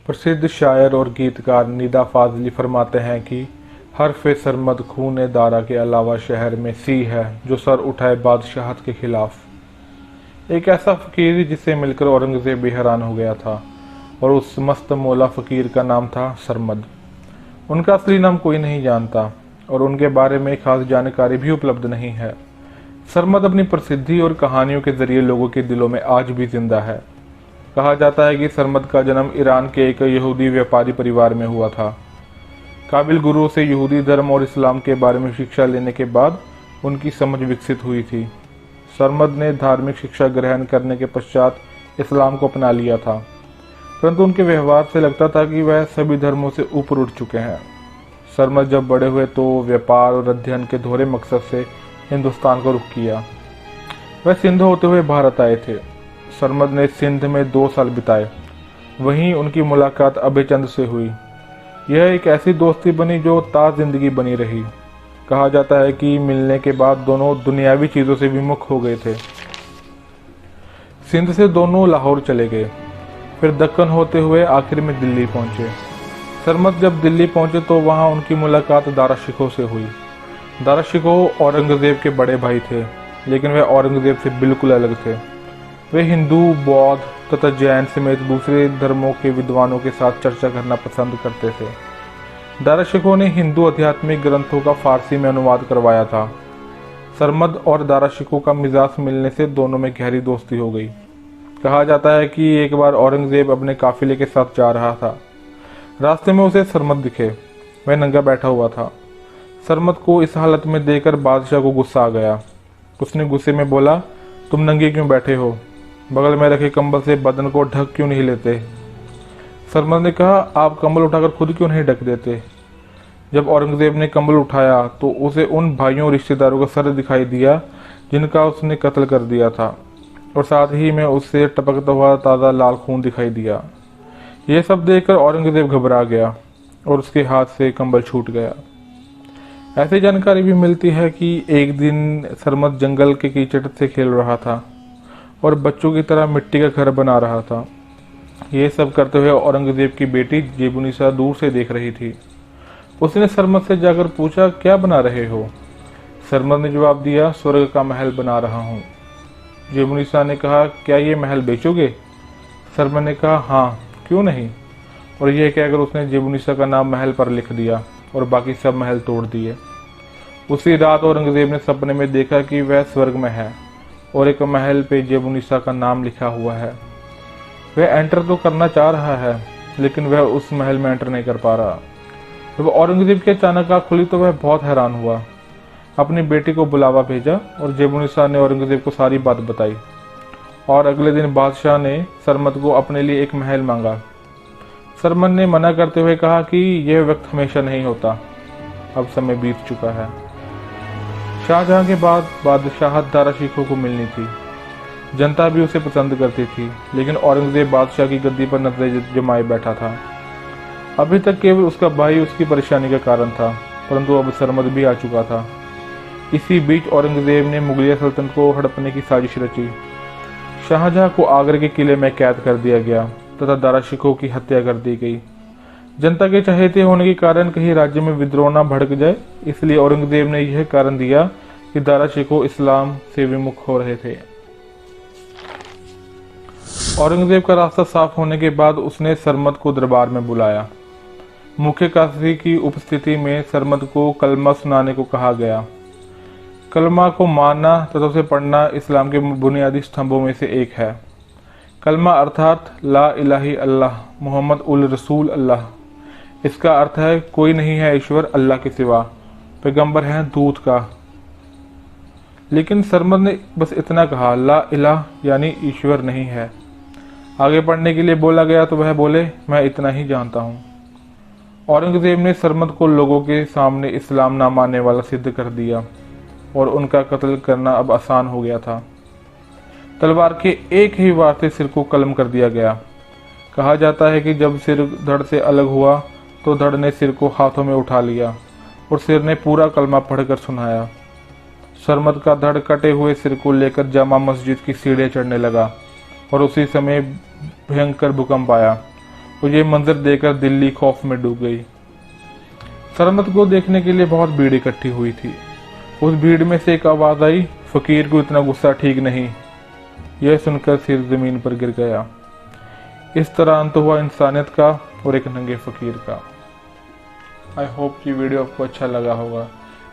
प्रसिद्ध शायर और गीतकार निदा फाजली फरमाते हैं कि हरफ़े सरमद खून दारा के अलावा शहर में सी है जो सर उठाए बादशाहत के खिलाफ। एक ऐसा फ़कीर जिसे मिलकर औरंगज़ेब भी हैरान हो गया था और उस मस्त मौला फ़कीर का नाम था सरमद। उनका असली नाम कोई नहीं जानता और उनके बारे में खास जानकारी भी उपलब्ध नहीं है। सरमद अपनी प्रसिद्धि और कहानियों के जरिए लोगों के दिलों में आज भी जिंदा है। कहा जाता है कि सरमद का जन्म ईरान के एक यहूदी व्यापारी परिवार में हुआ था। काबिल गुरुओं से यहूदी धर्म और इस्लाम के बारे में शिक्षा लेने के बाद उनकी समझ विकसित हुई थी। सरमद ने धार्मिक शिक्षा ग्रहण करने के पश्चात इस्लाम को अपना लिया था, परंतु उनके व्यवहार से लगता था कि वह सभी धर्मों से ऊपर उठ चुके हैं। सरमद जब बड़े हुए तो व्यापार और अध्ययन के दोहरे मकसद से हिंदुस्तान को रुख किया। वह सिंध होते हुए भारत आए थे। सरमद ने सिंध में 2 साल बिताए। वहीं उनकी मुलाकात अभयचंद से हुई। यह एक ऐसी दोस्ती बनी जो ता जिंदगी बनी रही। कहा जाता है कि मिलने के बाद दोनों दुनियावी चीज़ों से विमुख हो गए थे। सिंध से दोनों लाहौर चले गए, फिर दक्कन होते हुए आखिर में दिल्ली पहुंचे। सरमद जब दिल्ली पहुंचे तो वहां उनकी मुलाकात दारा शिकोह से हुई। दारा शिकोह औरंगज़ेब के बड़े भाई थे, लेकिन वह औरंगज़ेब से बिल्कुल अलग थे। वे हिंदू, बौद्ध तथा जैन समेत दूसरे धर्मों के विद्वानों के साथ चर्चा करना पसंद करते थे। दारा शिकोह ने हिंदू आध्यात्मिक ग्रंथों का फारसी में अनुवाद करवाया था। सरमद और दारा शिकोह का मिजाज मिलने से दोनों में गहरी दोस्ती हो गई। कहा जाता है कि एक बार औरंगज़ेब अपने काफिले के साथ जा रहा था। रास्ते में उसे सरमद दिखे। वह नंगा बैठा हुआ था। सरमद को इस हालत में देखकर बादशाह को गुस्सा आ गया। उसने गुस्से में बोला, तुम नंगे क्यों बैठे हो? बगल में रखे कंबल से बदन को ढक क्यों नहीं लेते? सरमद ने कहा, आप कंबल उठाकर खुद क्यों नहीं ढक देते? जब औरंगज़ेब ने कंबल उठाया तो उसे उन भाइयों और रिश्तेदारों का सर दिखाई दिया जिनका उसने कत्ल कर दिया था, और साथ ही में उससे टपकता हुआ ताज़ा लाल खून दिखाई दिया। यह सब देखकर औरंगज़ेब घबरा गया और उसके हाथ से कंबल छूट गया। ऐसी जानकारी भी मिलती है कि एक दिन सरमद जंगल के कीचड़ से खेल रहा था और बच्चों की तरह मिट्टी का घर बना रहा था। ये सब करते हुए औरंगज़ेब की बेटी जेबुनिसा दूर से देख रही थी। उसने सरमद से जाकर पूछा, क्या बना रहे हो? सरमद ने जवाब दिया, स्वर्ग का महल बना रहा हूँ। जेबुनिसा ने कहा, क्या ये महल बेचोगे? सरमद ने कहा, हाँ, क्यों नहीं। और यह कहकर उसने जेबुनिसा का नाम महल पर लिख दिया और बाकी सब महल तोड़ दिए। उसी रात औरंगज़ेब ने सपने में देखा कि वह स्वर्ग में है और एक महल पे जेबुनिसा का नाम लिखा हुआ है। वह एंटर तो करना चाह रहा है, लेकिन वह उस महल में एंटर नहीं कर पा रहा। जब औरंगज़ेब की अचानक आँख खुली तो वह बहुत हैरान हुआ। अपनी बेटी को बुलावा भेजा और जेबुनिसा ने औरंगज़ेब को सारी बात बताई, और अगले दिन बादशाह ने सरमद को अपने लिए एक महल मांगा। सरमद ने मना करते हुए कहा कि यह वक्त हमेशा नहीं होता, अब समय बीत चुका है। शाहजहां के बाद बादशाहत दारा शिकोह को मिलनी थी। जनता भी उसे पसंद करती थी, लेकिन औरंगज़ेब बादशाह की गद्दी पर नजरें जमाए बैठा था। अभी तक केवल उसका भाई उसकी परेशानी का कारण था, परंतु अब सरमद भी आ चुका था। इसी बीच औरंगज़ेब ने मुगलिया सल्तनत को हड़पने की साजिश रची। शाहजहां को आगरा के किले में कैद कर दिया गया तथा दारा शिकोह की हत्या कर दी गई। जनता के चहेते होने के कारण कहीं राज्य में विद्रोह न भड़क जाए, इसलिए औरंगज़ेब ने यह कारण दिया कि दारा शिकोह इस्लाम से विमुख हो रहे थे। औरंगज़ेब का रास्ता साफ होने के बाद उसने सरमद को दरबार में बुलाया। मुख्य काजी की उपस्थिति में सरमद को कलमा सुनाने को कहा गया। कलमा को मानना तथा उसे पढ़ना इस्लाम के बुनियादी स्तंभों में से एक है। कलमा अर्थात ला इलाही अल्लाह मोहम्मद उल रसूल अल्लाह। इसका अर्थ है कोई नहीं है ईश्वर अल्लाह के सिवा, पैगंबर हैं दूत का। लेकिन सरमद ने बस इतना कहा, ला इलाह यानी ईश्वर नहीं है। आगे पढ़ने के लिए बोला गया तो वह बोले, मैं इतना ही जानता हूँ। औरंगज़ेब ने सरमद को लोगों के सामने इस्लाम ना मानने वाला सिद्ध कर दिया और उनका कत्ल करना अब आसान हो गया था। तलवार के एक ही वार से सिर को कलम कर दिया गया। कहा जाता है कि जब सिर धड़ से अलग हुआ तो धड़ ने सिर को हाथों में उठा लिया और सिर ने पूरा कलमा पढ़कर सुनाया। सरमद का धड़ कटे हुए सिर को लेकर जामा मस्जिद की सीढ़ियां चढ़ने लगा और उसी समय भयंकर भूकंप आया और ये मंजर देखकर दिल्ली खौफ में डूब गई। सरमद को देखने के लिए बहुत भीड़ इकट्ठी हुई थी। उस भीड़ में से एक आवाज आई, फकीर को इतना गुस्सा ठीक नहीं। यह सुनकर सिर जमीन पर गिर गया। इस तरह अंत हुआ इंसानियत का और एक नंगे फकीर का। आई होप ये वीडियो आपको अच्छा लगा होगा।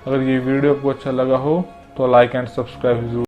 अगर ये वीडियो आपको अच्छा लगा हो तो लाइक एंड सब्सक्राइब जरूर